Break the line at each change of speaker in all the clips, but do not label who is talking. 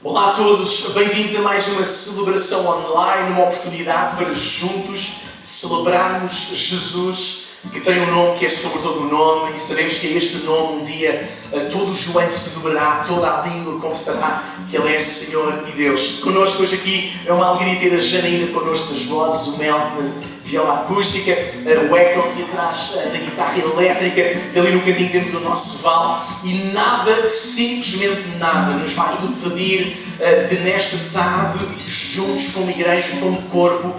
Olá a todos, bem-vindos a mais uma celebração online, uma oportunidade para juntos celebrarmos Jesus, que tem um nome que é sobre todo o nome, e sabemos que a este nome um dia todo o joelho se dobrará, toda a língua confessará que Ele é Senhor e Deus. Connosco hoje aqui é uma alegria ter a Janaína connosco nas vozes, o Mel na viola acústica, o Hector aqui atrás da guitarra elétrica, ali no cantinho temos o nosso Val, e nada, simplesmente nada, nos vai impedir de nesta tarde, juntos como igreja, como corpo,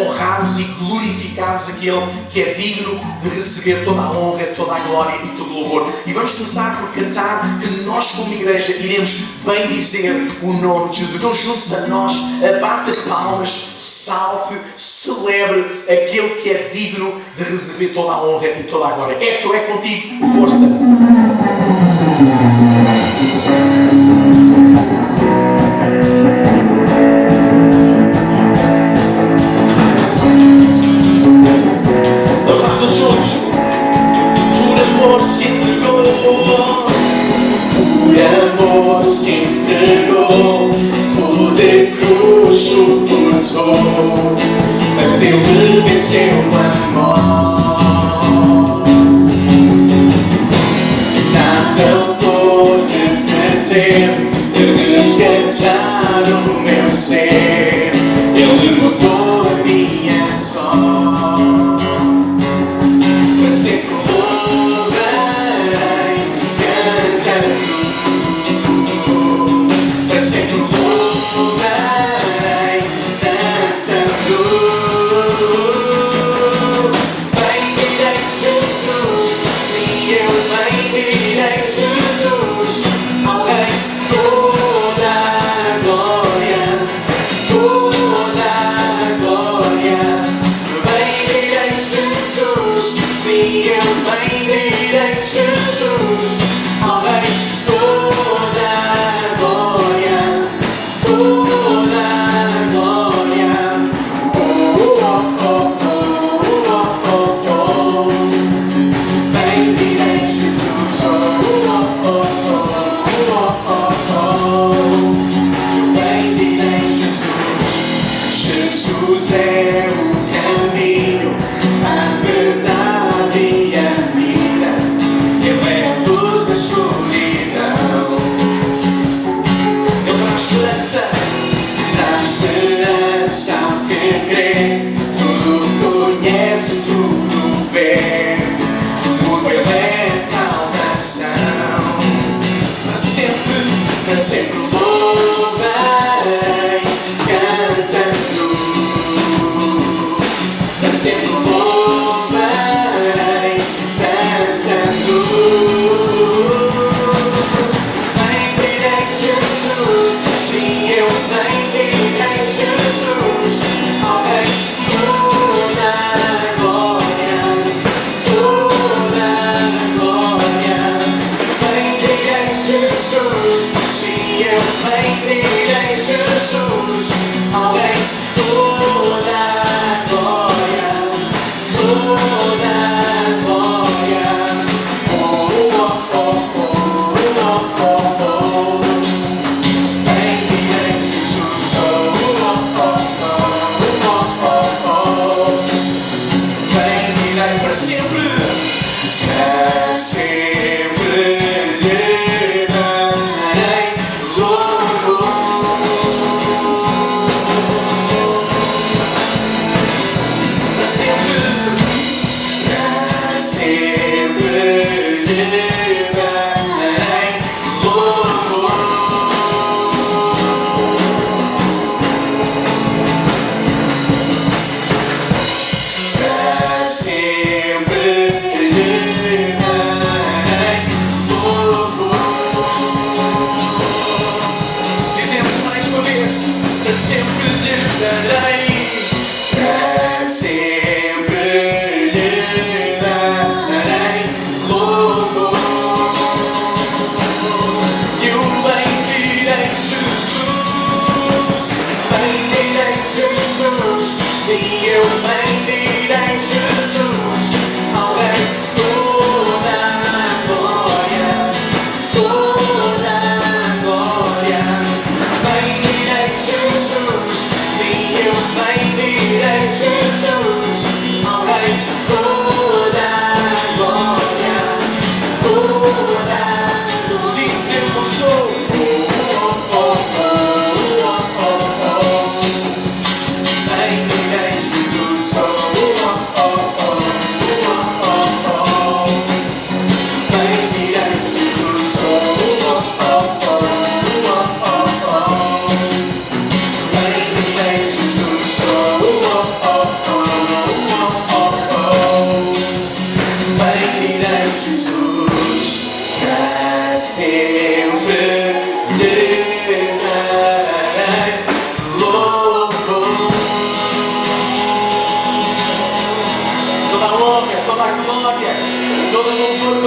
honrarmos e glorificarmos aquele que é digno de receber toda a honra, toda a glória e todo o louvor. E vamos começar por cantar que nós como igreja iremos bem dizer o nome de Jesus. Então juntos a nós, bate palmas, salte, celebre aquele que é digno de receber toda a honra e toda a glória. Hector, é contigo, força! Vamos lá todos juntos. Por amor se entregou, por amor se entregou, por cruz suportou, mas Ele venceu a morte. Nada pode deter, de resgatar o meu ser. Ele mudou a minha sorte. Para sempre louvarei cantando, para sempre louvarei dançando.
Louvor.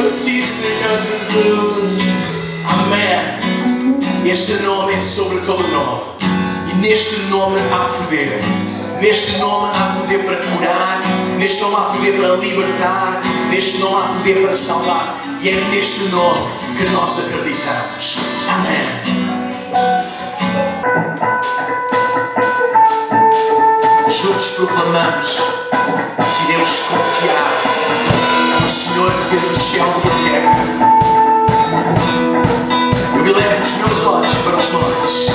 por ti, Senhor Jesus. Amém. Este nome é sobre todo nome. E neste nome há poder. Neste nome há poder para curar. Neste nome há poder para libertar. Neste nome há poder para salvar. E é neste nome que nós acreditamos. Amém. Juntos proclamamos que iremos confiar no Senhor que fez os céus e a terra. Eu elevo os meus olhos para os montes.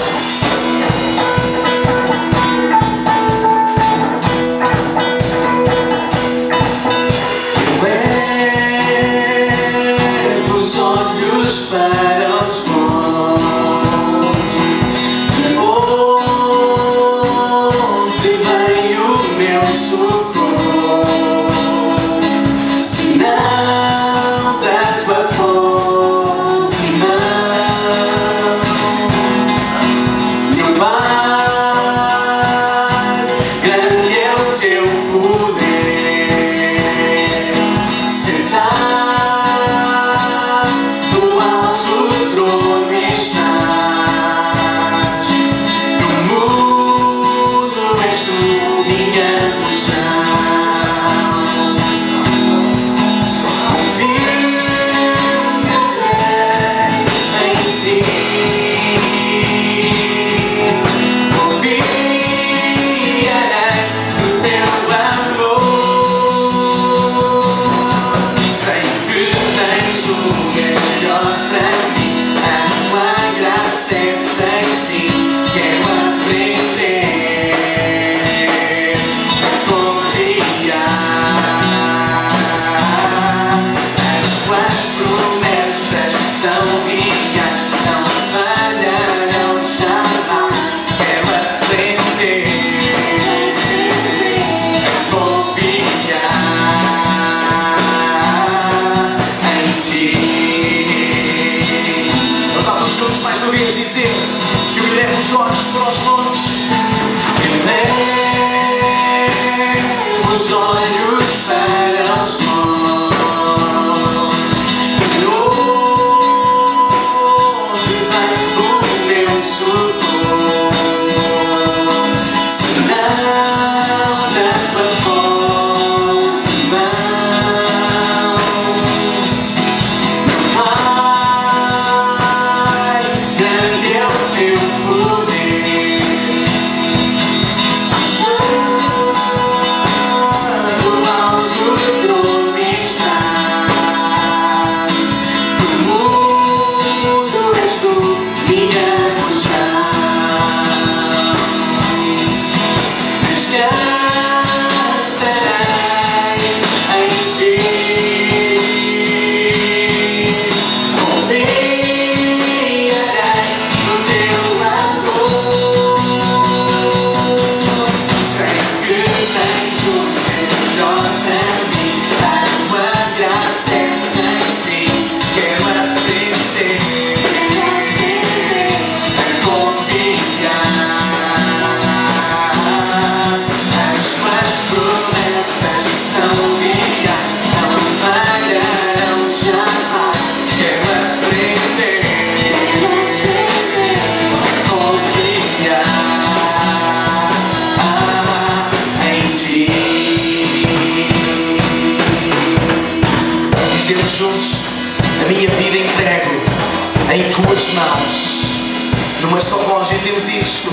Numa só voz dizemos isto.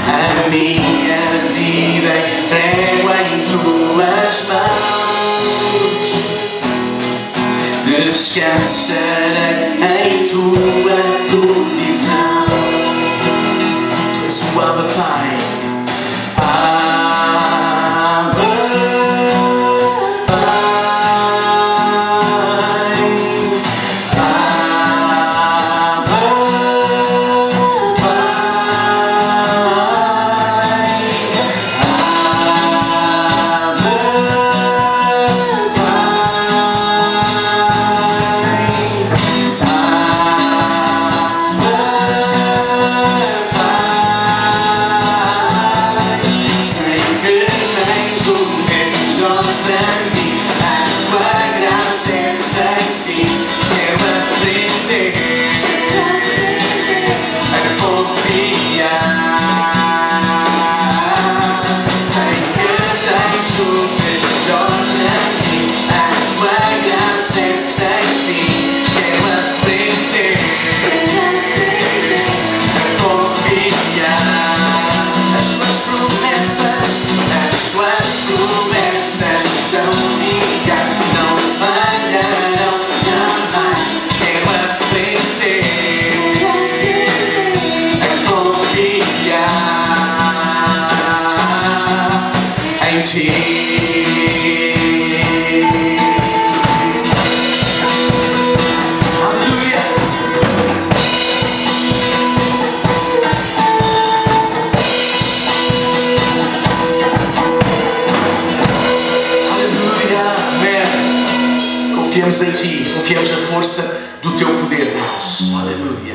A minha vida entrego em tuas mãos. Descansarei em tua provisão. Tu és o Abba Pai. Torna-me a tua graça sem fim. Quero aprender a confiar. As tuas promessas são fiéis, não falharão jamais. Quero aprender a confiar em ti. Confiamos em Ti, confiamos na força do Teu poder, Deus. Aleluia.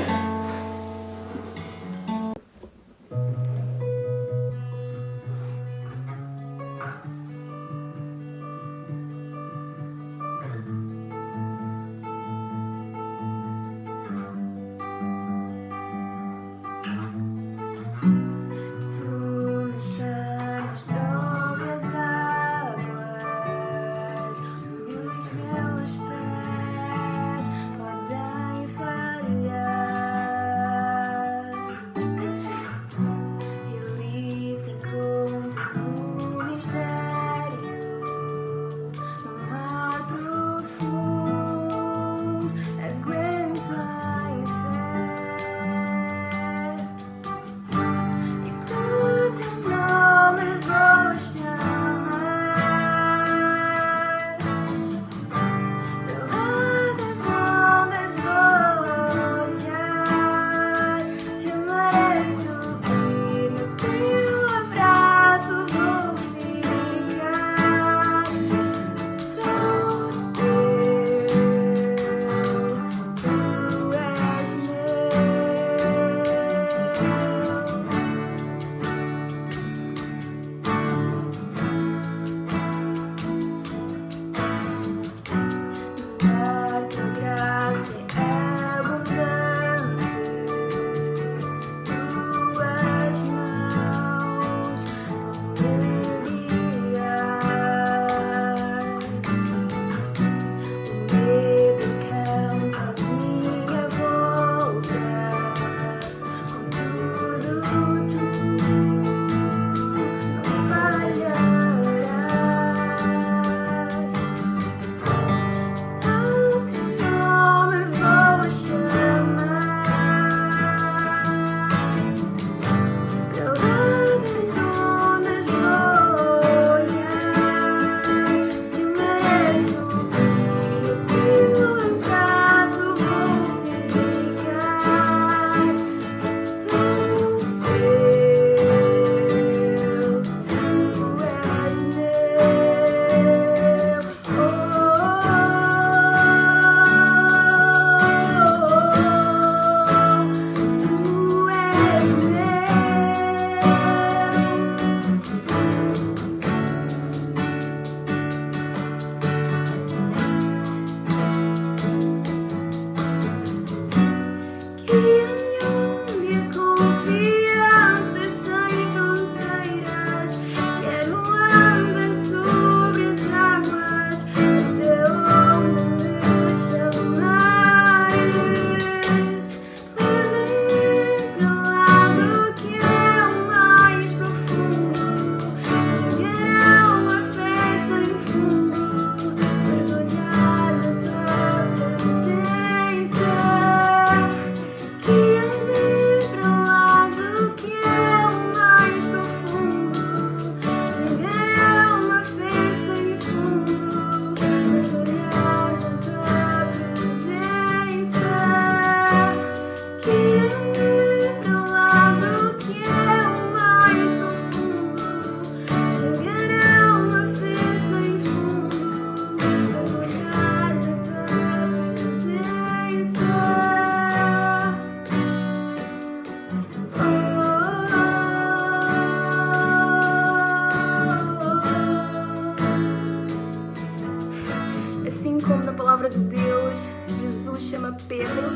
palavra de Deus, Jesus chama Pedro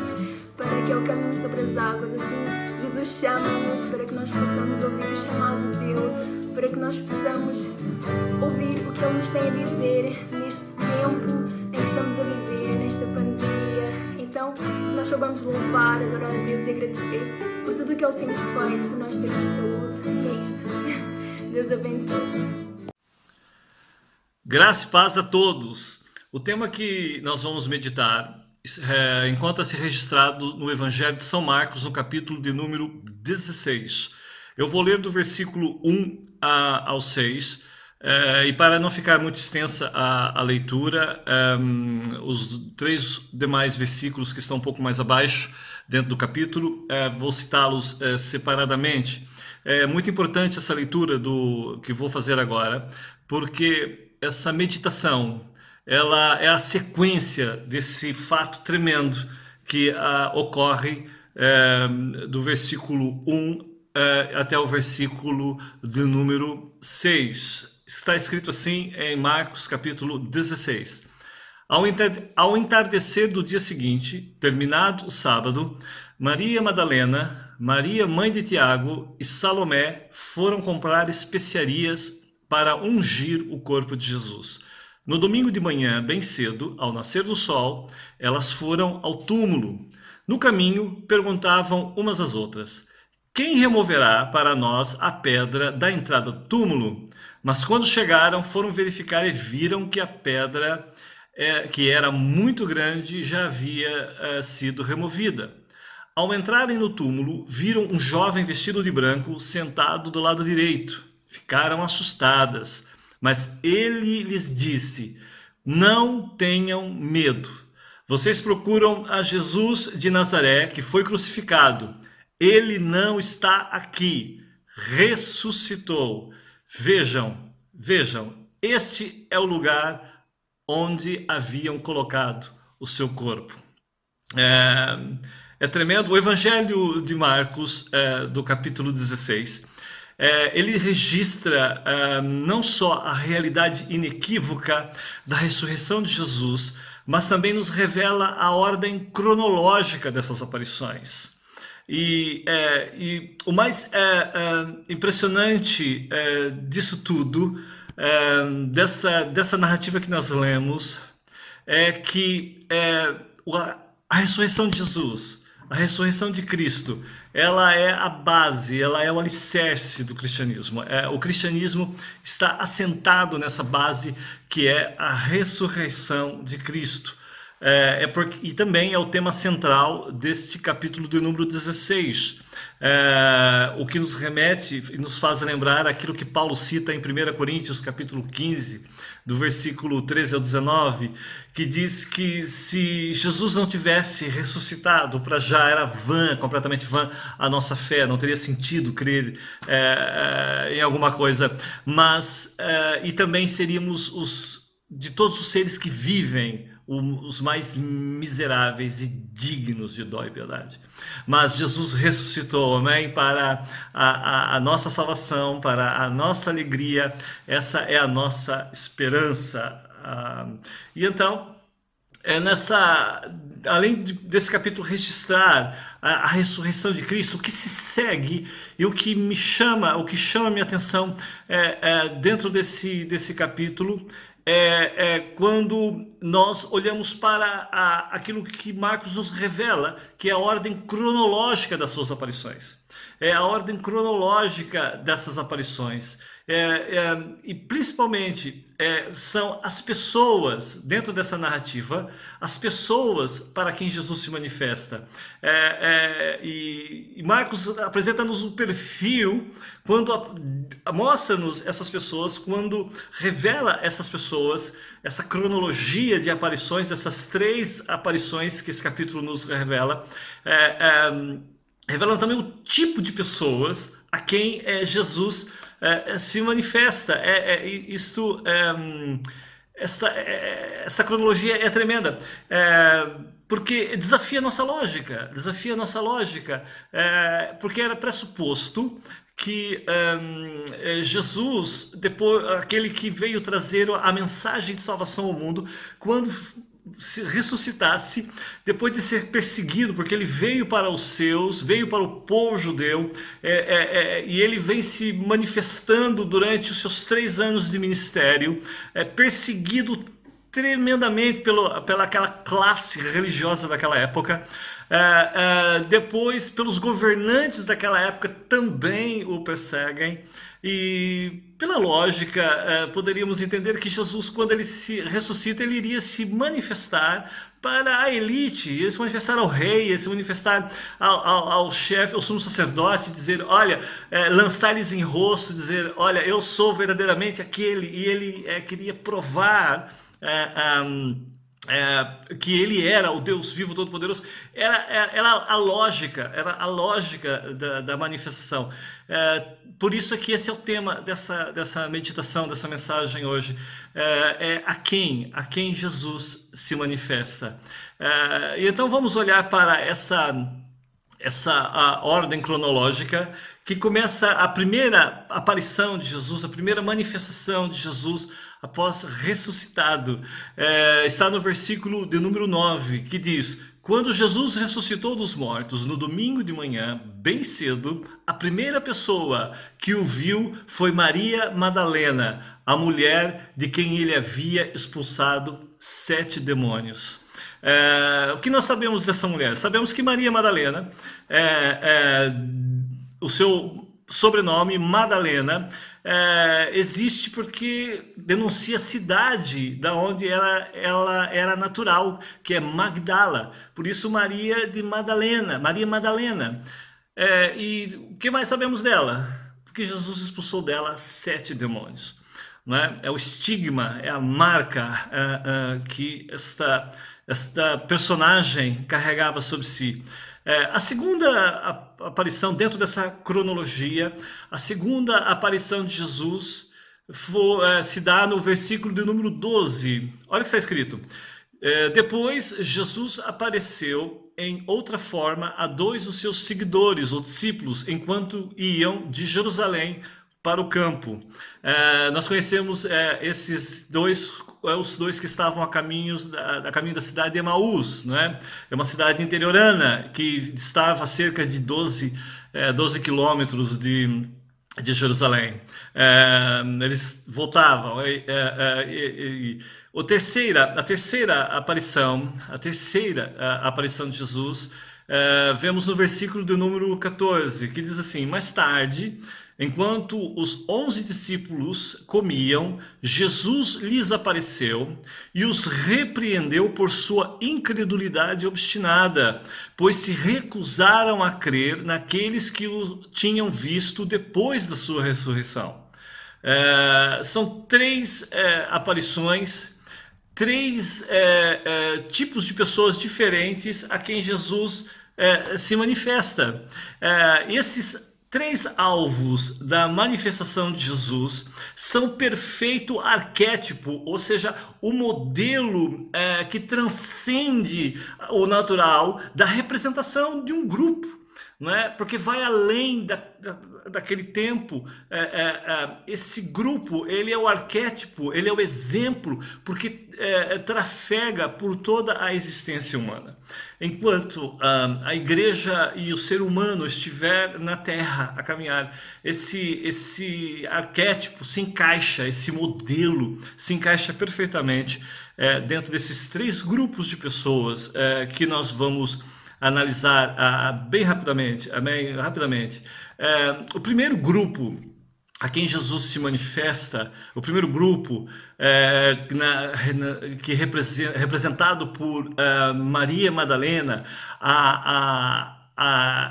para que ele caminhe sobre as águas. Assim, Jesus chama-nos para que nós possamos ouvir o chamado dele para que nós possamos ouvir o que Ele nos tem a dizer neste tempo em que estamos a viver, nesta pandemia. Então, nós soubamos louvar, adorar a Deus e agradecer por tudo o que Ele tem feito, por nós termos saúde. É isto. Deus abençoe.
Graça e paz a todos. O tema que nós vamos meditar encontra-se registrado no Evangelho de São Marcos, no capítulo de número 16. Eu vou ler do versículo 1 ao 6, e para não ficar muito extensa a leitura, os 3 demais versículos que estão um pouco mais abaixo, dentro do capítulo, vou citá-los separadamente. É muito importante essa leitura que vou fazer agora, porque essa meditação, ela é a sequência desse fato tremendo que ocorre do versículo 1 até o versículo de número 6. Está escrito assim em Marcos capítulo 16. Ao entardecer do dia seguinte, terminado o sábado, Maria Madalena, Maria mãe de Tiago e Salomé foram comprar especiarias para ungir o corpo de Jesus. No domingo de manhã, bem cedo, ao nascer do sol, elas foram ao túmulo. No caminho, perguntavam umas às outras: quem removerá para nós a pedra da entrada do túmulo? Mas quando chegaram, foram verificar e viram que a pedra, que era muito grande, já havia sido removida. Ao entrarem no túmulo, viram um jovem vestido de branco sentado do lado direito. Ficaram assustadas, mas ele lhes disse: não tenham medo. Vocês procuram a Jesus de Nazaré, que foi crucificado. Ele não está aqui, ressuscitou. Vejam, este é o lugar onde haviam colocado o seu corpo. É tremendo. O Evangelho de Marcos, do capítulo 16, ele registra não só a realidade inequívoca da ressurreição de Jesus, mas também nos revela a ordem cronológica dessas aparições. E o mais impressionante disso tudo, dessa narrativa que nós lemos, é que a ressurreição de Jesus, a ressurreição de Cristo, ela é a base, ela é o alicerce do cristianismo. O cristianismo está assentado nessa base que é a ressurreição de Cristo. E também é o tema central deste capítulo do número 16, o que nos remete e nos faz lembrar aquilo que Paulo cita em 1 Coríntios capítulo 15, do versículo 13 ao 19, que diz que se Jesus não tivesse ressuscitado, para já era completamente vã a nossa fé, não teria sentido crer em alguma coisa, mas e também seríamos de todos os seres que vivem, os mais miseráveis e dignos de dó e piedade. Mas Jesus ressuscitou, amém? Para a nossa salvação, para a nossa alegria. Essa é a nossa esperança. E então, além desse capítulo registrar a ressurreição de Cristo, o que se segue e o que chama a minha atenção dentro desse capítulo quando nós olhamos para aquilo que Marcos nos revela, que é a ordem cronológica das suas aparições. É a ordem cronológica dessas aparições. E principalmente são as pessoas, dentro dessa narrativa, as pessoas para quem Jesus se manifesta. E Marcos apresenta-nos um perfil, quando mostra-nos essas pessoas, quando revela essas pessoas, essa cronologia de aparições, dessas 3 aparições que esse capítulo nos revela, revelando também o tipo de pessoas a quem Jesus se manifesta. Essa cronologia é tremenda, porque desafia a nossa lógica, porque era pressuposto que Jesus, depois, aquele que veio trazer a mensagem de salvação ao mundo, quando ressuscitasse depois de ser perseguido, porque ele veio para os seus, veio para o povo judeu, e ele vem se manifestando durante os seus 3 anos de ministério, perseguido tremendamente pela aquela classe religiosa daquela época. Depois, pelos governantes daquela época também o perseguem. E pela lógica, poderíamos entender que Jesus, quando ele se ressuscita, ele iria se manifestar para a elite, ia se manifestar ao rei, ia se manifestar ao chefe, ao sumo sacerdote, dizer, olha, lançar-lhes em rosto, dizer, olha, eu sou verdadeiramente aquele, e ele queria provar que ele era o Deus vivo todo-poderoso. Era a lógica da manifestação. Por isso é que esse é o tema dessa meditação, dessa mensagem hoje. A quem Jesus se manifesta. E então vamos olhar para essa ordem cronológica, que começa a primeira aparição de Jesus, a primeira manifestação de Jesus após ressuscitado. Está no versículo de número 9, que diz: quando Jesus ressuscitou dos mortos no domingo de manhã, bem cedo, a primeira pessoa que o viu foi Maria Madalena, a mulher de quem ele havia expulsado 7 demônios. O que nós sabemos dessa mulher? Sabemos que Maria Madalena, o seu sobrenome Madalena, existe porque denuncia a cidade da onde ela era natural, que é Magdala. Por isso Maria Madalena. E o que mais sabemos dela? Porque Jesus expulsou dela 7 demônios. Não é? É o estigma, é a marca que esta personagem carregava sobre si. A segunda aparição dentro dessa cronologia, a segunda aparição de Jesus se dá no versículo de número 12. Olha o que está escrito. Depois Jesus apareceu em outra forma a 2 dos seus seguidores ou discípulos enquanto iam de Jerusalém para o campo. Nós conhecemos esses dois, os 2 que estavam a caminho da cidade de Emaús, não é? É uma cidade interiorana que estava a cerca de 12 quilômetros de Jerusalém. Eles voltavam. A terceira aparição de Jesus, vemos no versículo do número 14, que diz assim: mais tarde, enquanto os 11 discípulos comiam, Jesus lhes apareceu e os repreendeu por sua incredulidade obstinada, pois se recusaram a crer naqueles que o tinham visto depois da sua ressurreição. São 3 aparições, 3 tipos de pessoas diferentes a quem Jesus se manifesta. Esses 3 alvos da manifestação de Jesus são o perfeito arquétipo, ou seja, o modelo que transcende o natural da representação de um grupo, não é? Porque vai além daquele tempo. Esse grupo, ele é o arquétipo, ele é o exemplo, porque trafega por toda a existência humana. Enquanto a igreja e o ser humano estiver na terra a caminhar, esse arquétipo se encaixa, esse modelo se encaixa perfeitamente dentro desses 3 grupos de pessoas que nós vamos analisar bem rapidamente. O primeiro grupo a quem Jesus se manifesta, o primeiro grupo que é representado por Maria Madalena,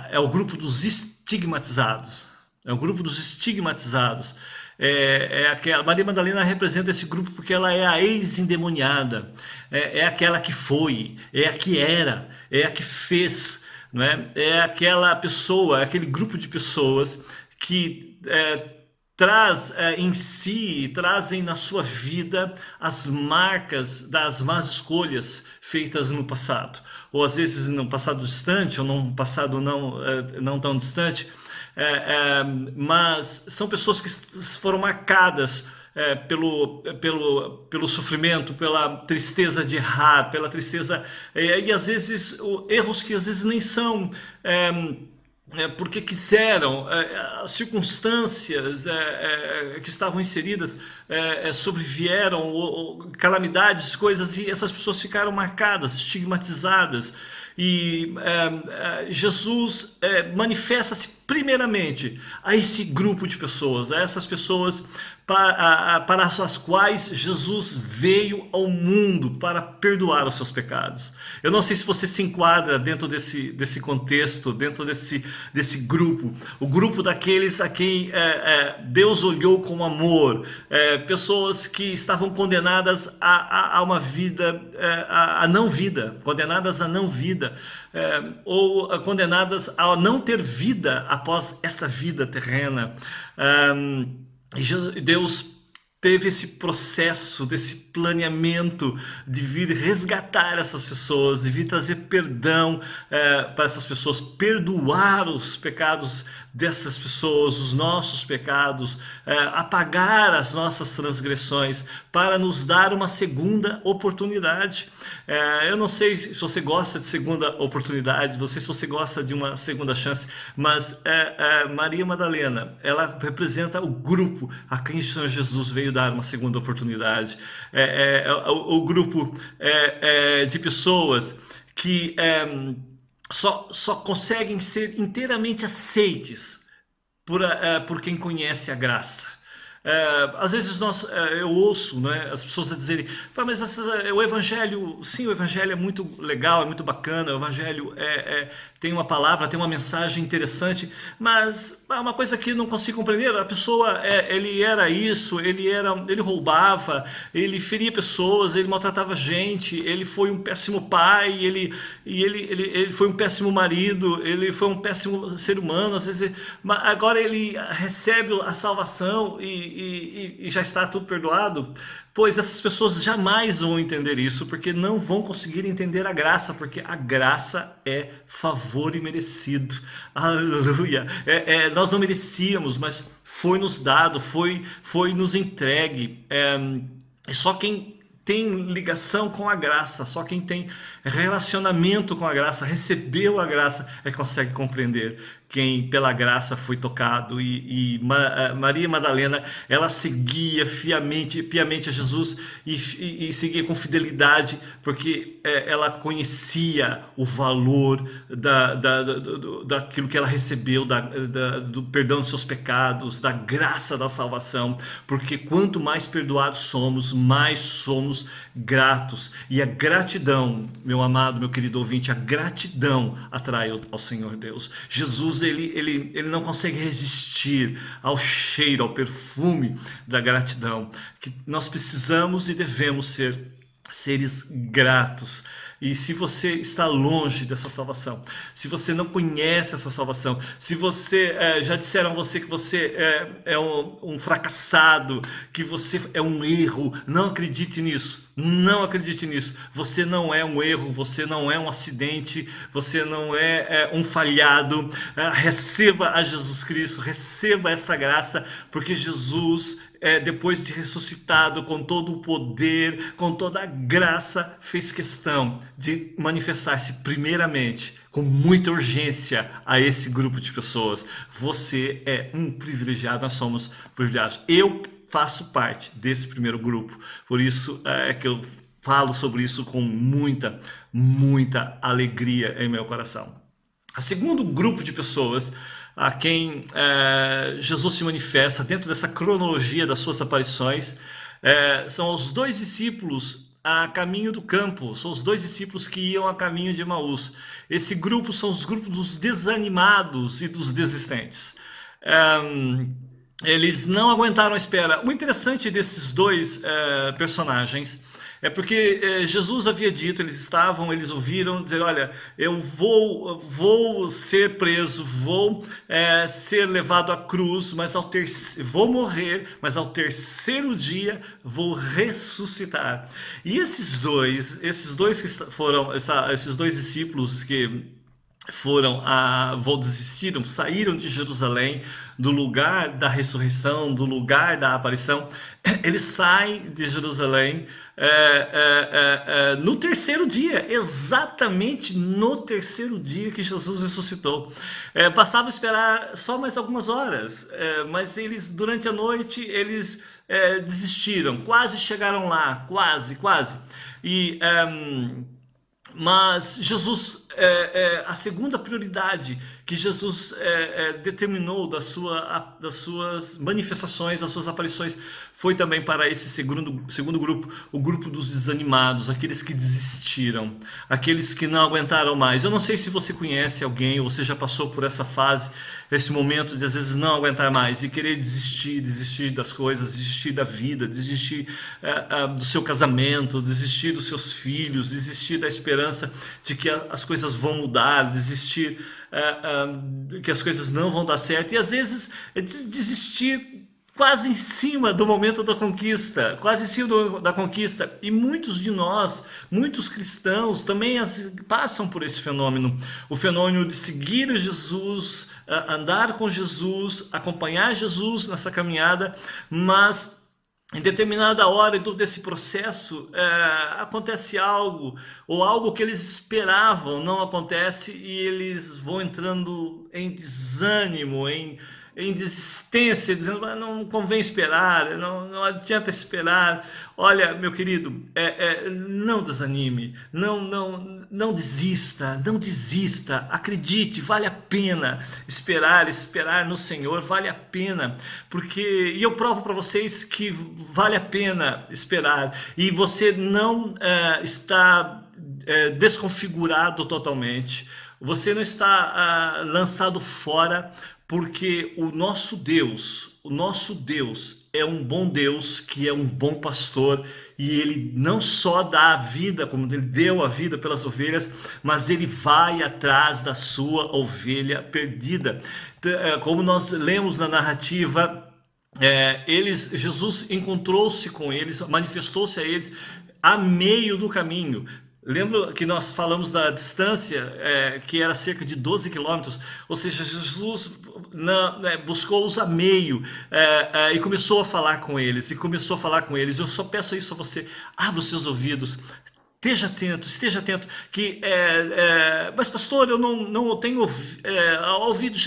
é o grupo dos estigmatizados. Maria Madalena representa esse grupo porque ela é a ex-endemoniada, é aquela que foi, é a que era, é a que fez, não é? É aquela pessoa, aquele grupo de pessoas que trazem na sua vida as marcas das más escolhas feitas no passado, ou às vezes no passado distante, ou num passado não tão distante. Mas são pessoas que foram marcadas pelo sofrimento, pela tristeza de errar, pela tristeza, e às vezes erros que às vezes nem são porque quiseram, as circunstâncias que estavam inseridas sobrevieram, calamidades, coisas, e essas pessoas ficaram marcadas, estigmatizadas. E Jesus manifesta-se primeiramente a esse grupo de pessoas, a essas pessoas para as quais Jesus veio ao mundo para perdoar os seus pecados. Eu não sei se você se enquadra dentro desse contexto, dentro desse grupo, o grupo daqueles a quem Deus olhou com amor, pessoas que estavam condenadas a uma vida, a não vida, condenadas a não vida, ou condenadas a não ter vida após esta vida terrena. Deus teve esse processo, desse planeamento de vir resgatar essas pessoas, de vir trazer perdão para essas pessoas, perdoar os pecados dessas pessoas, os nossos pecados, apagar as nossas transgressões, para nos dar uma segunda oportunidade. Eu não sei se você gosta de segunda oportunidade, não sei se você gosta de uma segunda chance, mas Maria Madalena, ela representa o grupo a quem o Senhor Jesus veio dar uma segunda oportunidade. O grupo de pessoas que só conseguem ser inteiramente aceites por quem conhece a graça. Às vezes eu ouço, né, as pessoas a dizerem: mas o Evangelho, sim, o Evangelho é muito legal, é muito bacana, o Evangelho tem uma palavra, tem uma mensagem interessante, mas uma coisa que não consigo compreender: a pessoa, ele era isso, ele roubava, ele feria pessoas, ele maltratava gente, ele foi um péssimo pai, ele foi um péssimo marido, ele foi um péssimo ser humano, às vezes, agora ele recebe a salvação e já está tudo perdoado. Pois essas pessoas jamais vão entender isso, porque não vão conseguir entender a graça, porque a graça é favor imerecido. Aleluia! Nós não merecíamos, mas foi nos dado, foi nos entregue. Só quem tem ligação com a graça, só quem tem relacionamento com a graça, recebeu a graça, consegue compreender quem pela graça foi tocado. E Maria Madalena, ela seguia piamente a Jesus e seguia com fidelidade, porque ela conhecia o valor daquilo que ela recebeu, do perdão dos seus pecados, da graça da salvação, porque quanto mais perdoados somos, mais somos gratos. E a gratidão, meu amado, meu querido ouvinte, a gratidão atrai ao Senhor Deus. Jesus, ele não consegue resistir ao cheiro, ao perfume da gratidão, que nós precisamos e devemos ser seres gratos. E se você está longe dessa salvação, se você não conhece essa salvação, se você já disseram a você que você é um fracassado, que você é um erro, não acredite nisso. Não acredite nisso. Você não é um erro, você não é um acidente, você não é um falhado. Receba a Jesus Cristo, receba essa graça, porque Jesus, depois de ressuscitado, com todo o poder, com toda a graça, fez questão de manifestar-se primeiramente, com muita urgência, a esse grupo de pessoas. Você é um privilegiado, nós somos privilegiados. Eu faço parte desse primeiro grupo, por isso que eu falo sobre isso com muita alegria em meu coração. O segundo grupo de pessoas a quem Jesus se manifesta dentro dessa cronologia das suas aparições são os dois discípulos a caminho do campo, são os dois discípulos que iam a caminho de Emaús. Esse grupo são os grupos dos desanimados e dos desistentes. Eles não aguentaram a espera. O interessante desses dois personagens é porque Jesus havia dito, eles ouviram dizer: olha, eu vou ser preso, vou ser levado à cruz, mas vou morrer, mas ao terceiro dia vou ressuscitar. E esses dois discípulos que desistiram, saíram de Jerusalém do lugar da ressurreição, do lugar da aparição, ele sai de Jerusalém no terceiro dia, exatamente no terceiro dia que Jesus ressuscitou. Bastava esperar só mais algumas horas, mas eles, durante a noite, eles desistiram, quase chegaram lá, quase. Mas Jesus, a segunda prioridade que Jesus determinou das suas manifestações, das suas aparições, foi também para esse segundo grupo, o grupo dos desanimados, aqueles que desistiram, aqueles que não aguentaram mais. Eu não sei se você conhece alguém, ou você já passou por essa fase, esse momento de às vezes não aguentar mais e querer desistir das coisas, desistir da vida, desistir do seu casamento, desistir dos seus filhos, desistir da esperança de que as coisas vão mudar, desistir que as coisas não vão dar certo, e às vezes desistir quase em cima do momento da conquista, quase em cima da conquista. E muitos de nós, muitos cristãos, também passam por esse fenômeno, o fenômeno de seguir Jesus, andar com Jesus, acompanhar Jesus nessa caminhada, mas em determinada hora desse processo acontece algo, ou algo que eles esperavam não acontece, e eles vão entrando em desânimo, em desistência, dizendo: não convém esperar, não adianta esperar. Olha, meu querido, não desanime, não desista, acredite, vale a pena esperar no Senhor, vale a pena, e eu provo para vocês que vale a pena esperar, e você não está desconfigurado totalmente, você não está lançado fora, porque o nosso Deus é um bom Deus, que é um bom pastor, e ele não só dá a vida, como ele deu a vida pelas ovelhas, mas ele vai atrás da sua ovelha perdida. Como nós lemos na narrativa, Jesus encontrou-se com eles, manifestou-se a eles a meio do caminho. Lembra que nós falamos da distância, que era cerca de 12 quilômetros, ou seja, Jesus buscou-os a meio, e começou a falar com eles, Eu só peço isso a você: abra os seus ouvidos, esteja atento, mas pastor, eu não tenho ouvido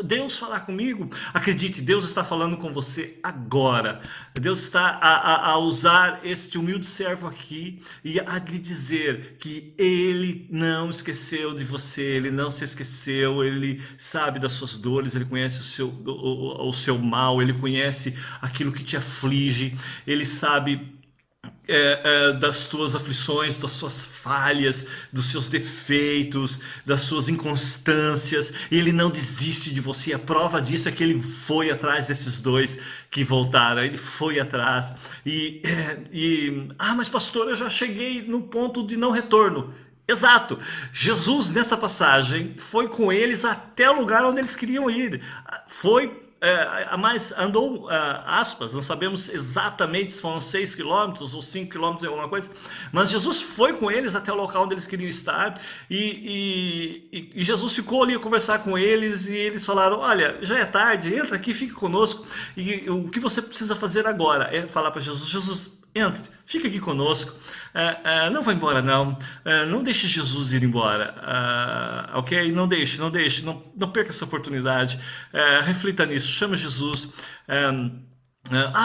Deus falar comigo. Acredite, Deus está falando com você agora. Deus está a usar este humilde servo aqui e a lhe dizer que Ele não esqueceu de você, Ele não se esqueceu, Ele sabe das suas dores, Ele conhece o seu mal, Ele conhece aquilo que te aflige, Ele sabe das tuas aflições, das suas falhas, dos seus defeitos, das suas inconstâncias. Ele não desiste de você. A prova disso é que ele foi atrás desses dois que voltaram. Ele foi atrás mas pastor, eu já cheguei no ponto de não retorno. Exato, Jesus nessa passagem foi com eles até o lugar onde eles queriam ir. Mas andou, aspas, não sabemos exatamente se foram 6 quilômetros ou 5 quilômetros, alguma coisa, mas Jesus foi com eles até o local onde eles queriam estar, e Jesus ficou ali a conversar com eles, e eles falaram: olha, já é tarde, entra aqui, fique conosco, e o que você precisa fazer agora é falar para Jesus: Jesus, entre, fica aqui conosco, não vai embora não deixe Jesus ir embora, ok? Não deixe, não perca essa oportunidade, reflita nisso, chama Jesus.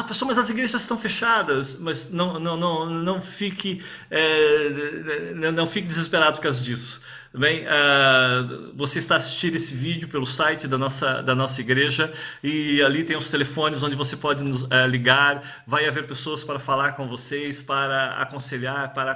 Pastor, mas as igrejas estão fechadas. Mas não fique desesperado por causa disso. Bem, você está assistindo esse vídeo pelo site da nossa igreja, e ali tem os telefones onde você pode nos ligar. Vai haver pessoas para falar com vocês, para aconselhar, para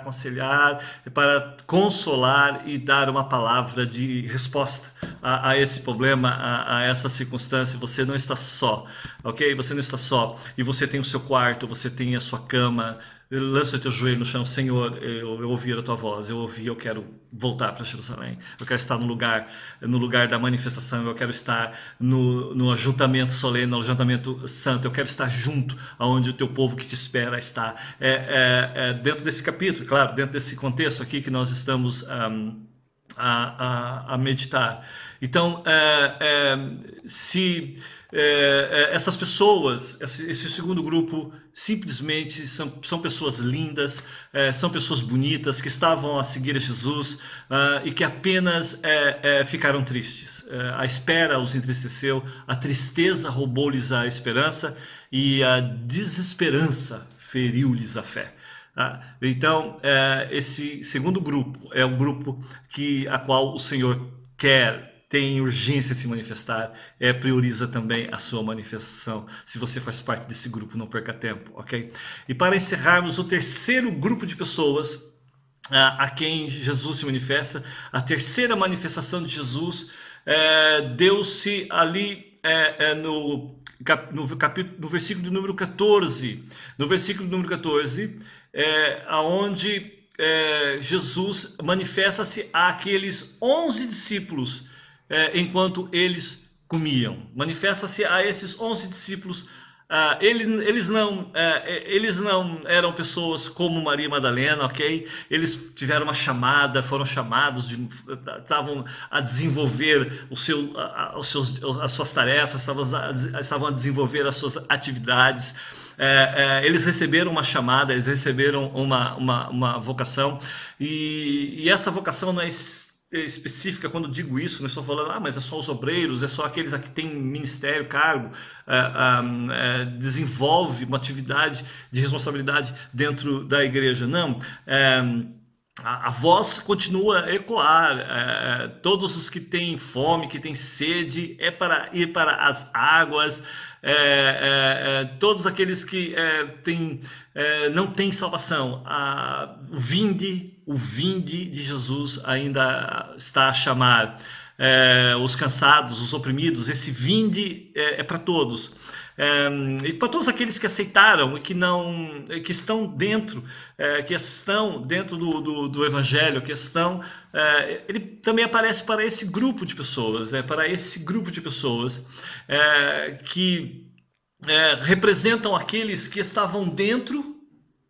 consolar e dar uma palavra de resposta a esse problema, a essa circunstância. Você não está só, ok? Você não está só, e você tem o seu quarto, você tem a sua cama. Lança o teu joelho no chão: Senhor, eu ouvi a tua voz, eu quero voltar para Jerusalém, eu quero estar no lugar da manifestação, eu quero estar no ajuntamento solene, no ajuntamento santo, eu quero estar junto aonde o teu povo que te espera está. Dentro desse capítulo, claro, dentro desse contexto aqui que nós estamos a meditar. Então, se essas pessoas, esse segundo grupo, simplesmente são pessoas lindas, são pessoas bonitas que estavam a seguir a Jesus e que apenas ficaram tristes. A espera os entristeceu, a tristeza roubou-lhes a esperança e a desesperança feriu-lhes a fé. Então, esse segundo grupo é um grupo a qual o Senhor tem urgência de se manifestar, prioriza também a sua manifestação. Se você faz parte desse grupo, não perca tempo, ok? E para encerrarmos, o terceiro grupo de pessoas a quem Jesus se manifesta, a terceira manifestação de Jesus, deu-se ali no versículo do número 14. No versículo do número 14, aonde Jesus manifesta-se àqueles 11 discípulos enquanto eles comiam. Manifesta-se a esses 11 discípulos. Eles não eram pessoas como Maria Madalena, ok? Eles tiveram uma chamada, foram chamados, estavam a desenvolver as suas tarefas, estavam a desenvolver as suas atividades. Eles receberam uma chamada, eles receberam uma vocação, e essa vocação não é específica. Quando digo isso, não estou falando, mas é só os obreiros, é só aqueles que têm ministério, cargo, desenvolve uma atividade de responsabilidade dentro da igreja. Não, a voz continua a ecoar. Todos os que têm fome, que têm sede, para ir para as águas. Todos aqueles que não têm salvação, o vinde de Jesus ainda está a chamar. Os cansados, os oprimidos, esse vinde é para todos. E para todos aqueles que aceitaram e que estão dentro do Evangelho, ele também aparece para esse grupo de pessoas, que representam aqueles que estavam dentro,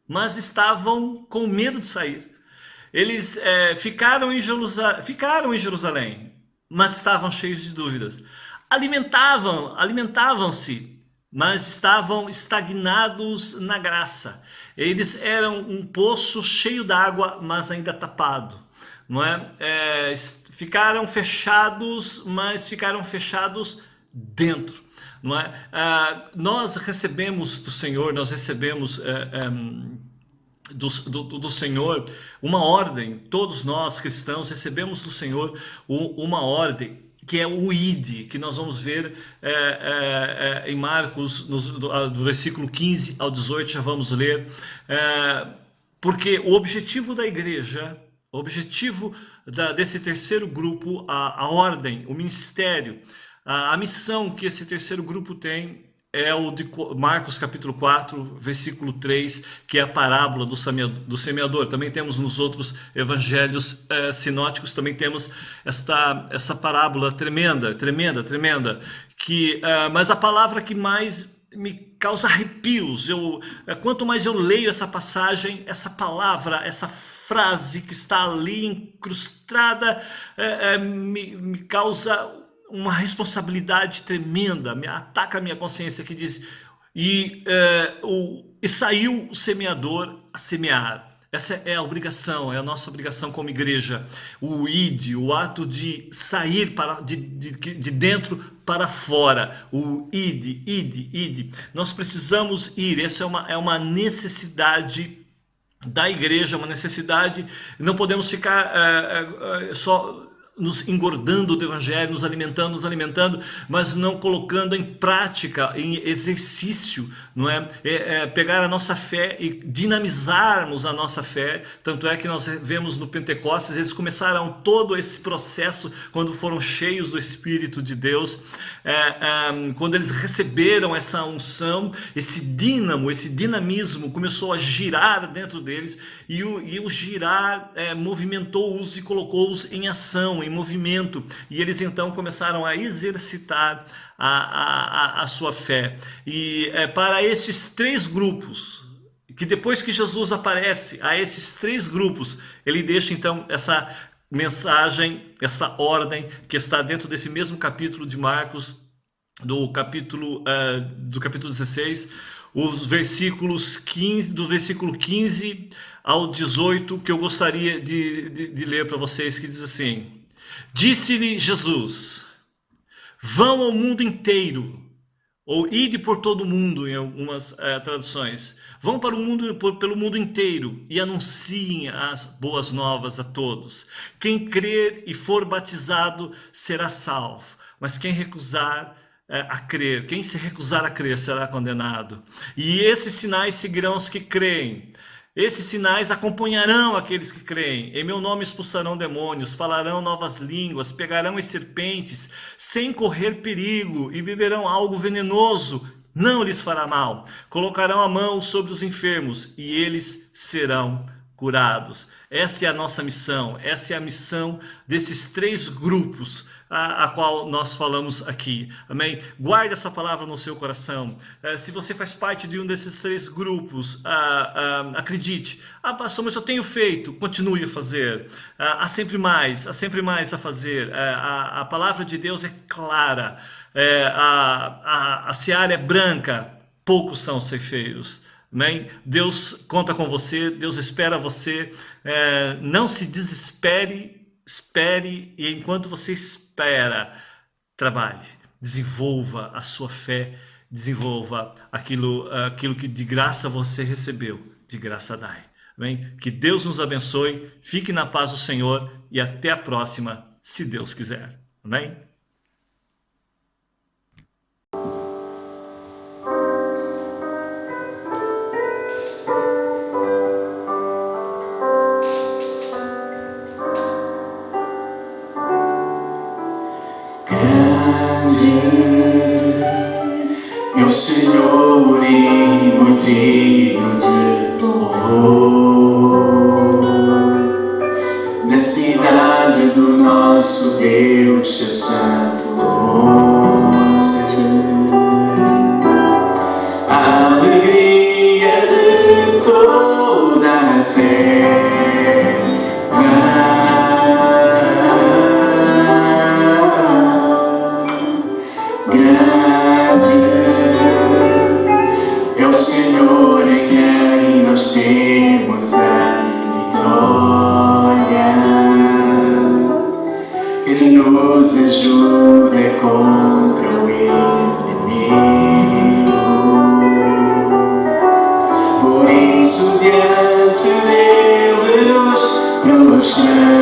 mas estavam com medo de sair. Eles ficaram em Jerusalém, mas estavam cheios de dúvidas. Alimentavam-se, mas estavam estagnados na graça. Eles eram um poço cheio d'água, mas ainda tapado, não é? Ficaram fechados, mas ficaram fechados dentro, não é? Nós recebemos do Senhor, do Senhor uma ordem. Todos nós cristãos recebemos do Senhor uma ordem, que é o ID, que nós vamos ver em Marcos, do versículo 15 ao 18, já vamos ler, porque o objetivo da igreja, o objetivo desse terceiro grupo, a ordem, o ministério, a missão que esse terceiro grupo tem, é o de Marcos capítulo 4, versículo 3, que é a parábola do semeador. Também temos nos outros evangelhos sinóticos, também temos essa parábola tremenda, mas a palavra que mais me causa arrepios, quanto mais eu leio essa passagem, essa palavra, essa frase que está ali incrustada, me causa uma responsabilidade tremenda, ataca a minha consciência, que diz, e saiu o semeador a semear. Essa é a obrigação, é a nossa obrigação como igreja, o id, o ato de sair de dentro para fora, o id. Nós precisamos ir, essa é uma necessidade da igreja, uma necessidade, não podemos ficar só nos engordando do evangelho, nos alimentando, mas não colocando em prática, em exercício, não é? Pegar a nossa fé e dinamizarmos a nossa fé. Tanto é que nós vemos no Pentecostes, eles começaram todo esse processo quando foram cheios do Espírito de Deus, quando eles receberam essa unção, esse dinamismo começou a girar dentro deles, e o girar movimentou-os e colocou-os em ação, em movimento, e eles então começaram a exercitar a sua fé. E para esses três grupos, que depois que Jesus aparece a esses três grupos, ele deixa então essa mensagem, essa ordem que está dentro desse mesmo capítulo de Marcos, do capítulo 16, os versículos 15, do versículo 15 ao 18, que eu gostaria de ler para vocês, que diz assim: Disse-lhe Jesus: vão ao mundo inteiro, ou ide por todo o mundo, em algumas traduções. Vão para o mundo, pelo mundo inteiro e anunciem as boas novas a todos. Quem crer e for batizado será salvo, mas quem recusar a crer, quem se recusar a crer será condenado. E esses sinais seguirão os que creem. Esses sinais acompanharão aqueles que creem. Em meu nome expulsarão demônios, falarão novas línguas, pegarão as serpentes, sem correr perigo, e beberão algo venenoso, não lhes fará mal. Colocarão a mão sobre os enfermos, e eles serão curados. Essa é a nossa missão, essa é a missão desses 3 grupos a qual nós falamos aqui, amém? Guarde essa palavra no seu coração. Se você faz parte de um desses 3 grupos, acredite. Pastor, mas eu tenho feito. Continue a fazer. Há sempre mais a fazer. A palavra de Deus é clara. A seara é branca, poucos são os ceifeiros. Amém? Deus conta com você, Deus espera você. Não se desespere, espere, e enquanto você espera, trabalhe, desenvolva a sua fé, desenvolva aquilo que de graça você recebeu, de graça dai. Amém? Que Deus nos abençoe, fique na paz do Senhor e até a próxima, se Deus quiser. Amém?
É o Senhor e muito digno de louvor. Na cidade do nosso Deus, seu santo monte, a alegria de toda a terra. É o Senhor em quem nós temos a vitória. Ele nos ajuda contra o inimigo. Por isso diante dele nos prostramos.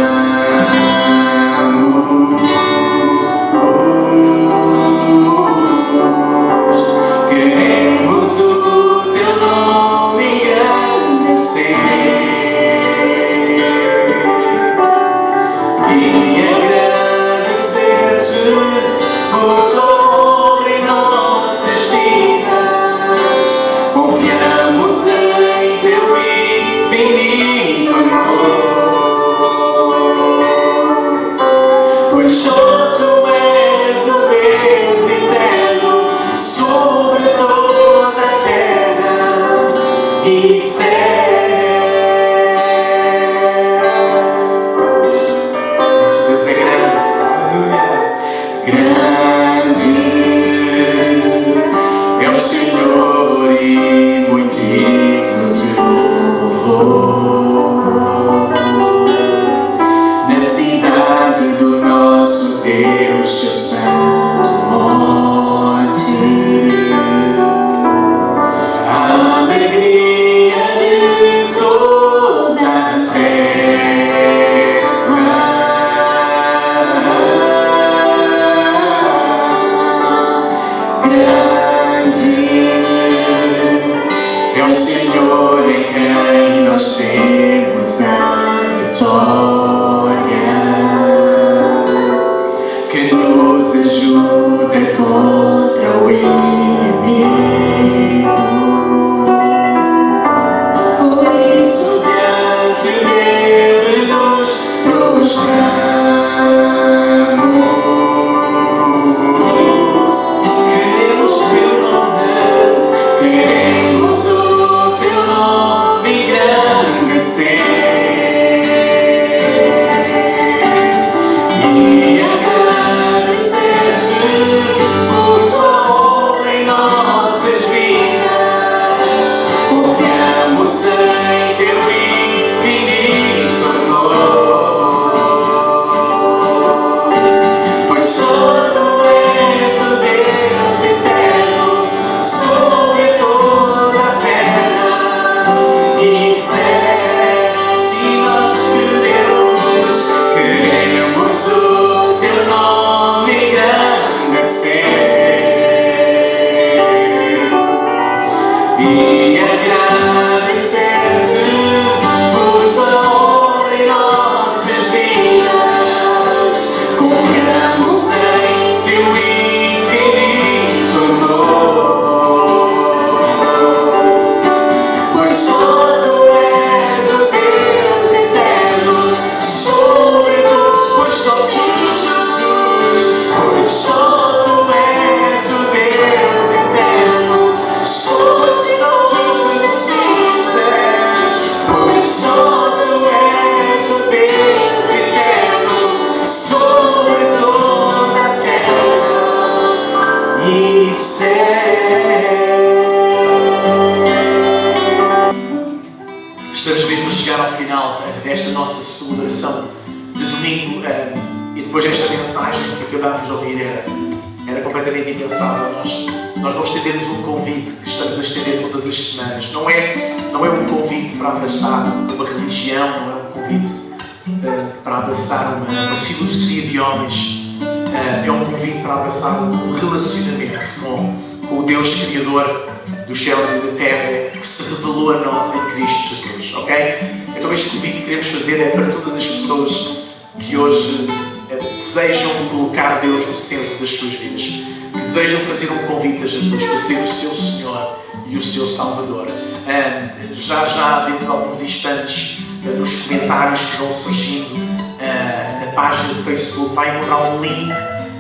Queremos o teu nome engrandecer e agradecer-te por sobre nossas vidas. Confiamos em teu infinito amor. desta nossa celebração de domingo e depois desta mensagem que acabamos de ouvir era completamente impensável. Nós não estendemos um convite que estamos a estender todas as semanas. Não é um convite para abraçar uma religião, não é um convite para abraçar uma filosofia de homens. É um convite para abraçar um relacionamento com o Deus Criador dos céus e da terra, que se revelou a nós em Cristo Jesus, ok? Então este convite que queremos fazer é para todas as pessoas que hoje desejam colocar Deus no centro das suas vidas, que desejam fazer um convite a Jesus para ser o seu Senhor e o seu Salvador. Já dentro de alguns instantes, nos comentários que vão surgindo na página do Facebook, vai encontrar um link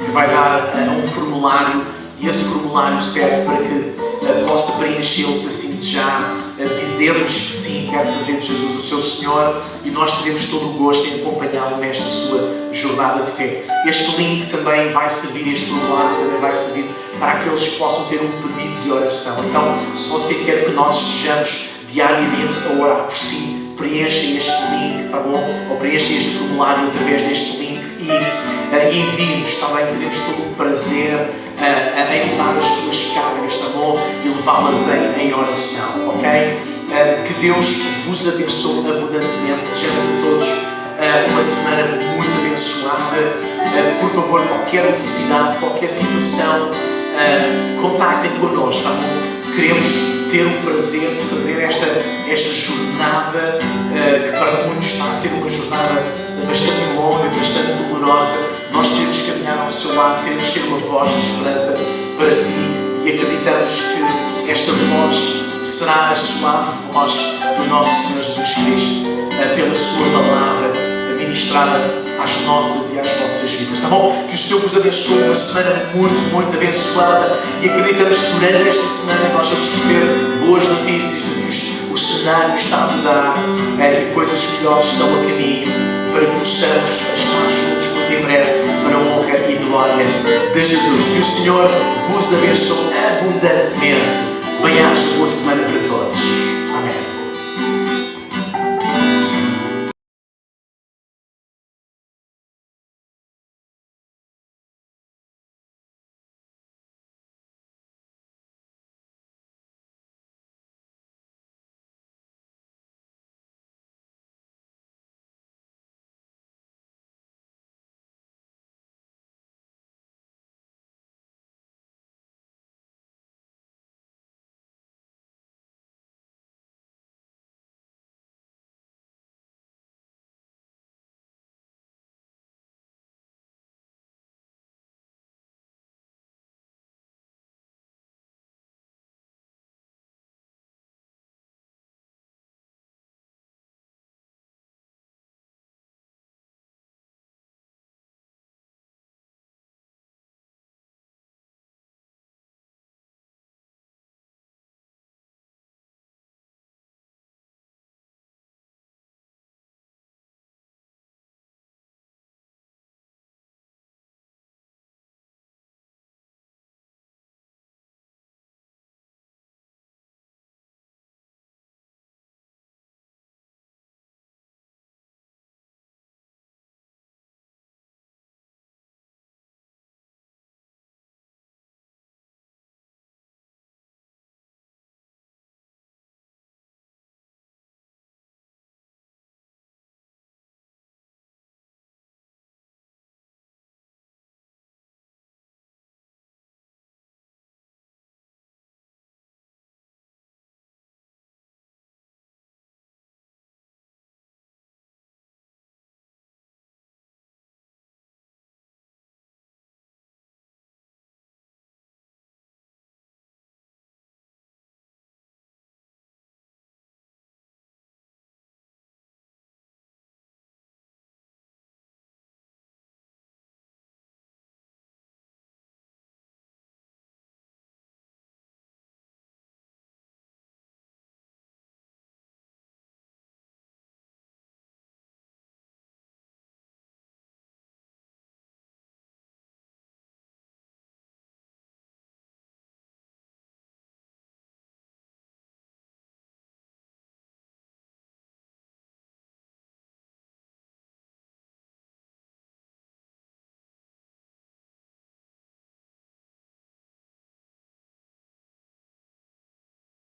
que vai dar a um formulário, e esse formulário serve para que possa preenchê-lo se assim desejar, dizer-nos que sim, quer fazer de Jesus o seu Senhor, e nós teremos todo o gosto em acompanhá-lo nesta sua jornada de fé. Este link também vai servir, este formulário também vai servir para aqueles que possam ter um pedido de oração. Então, se você quer que nós estejamos diariamente a orar por si, preencha este link, tá bom? Ou preencha este formulário através deste link e envie-nos, também teremos todo o prazer em levar as suas cargas, tá bom? E levá-las em oração, ok? Que Deus vos abençoe abundantemente. Desejamos a todos uma semana muito abençoada. Por favor, qualquer necessidade, qualquer situação, contactem connosco, tá bom? Queremos ter o prazer de fazer esta jornada que para muitos está a ser uma jornada bastante longa, bastante dolorosa. Nós queremos caminhar ao seu lado, queremos ser uma voz de esperança para si e acreditamos que esta voz será a suave voz do nosso Senhor Jesus Cristo, pela sua palavra ministrada às nossas e às vossas vidas, tá bom? Que o Senhor vos abençoe, uma semana muito, muito abençoada, e acreditamos que durante esta semana nós vamos receber boas notícias de que o cenário está a mudar e coisas melhores estão a caminho, para que possamos estar juntos muito em breve para a honra e glória de Jesus. Que o Senhor vos abençoe abundantemente. Bem-aja, boa semana para todos.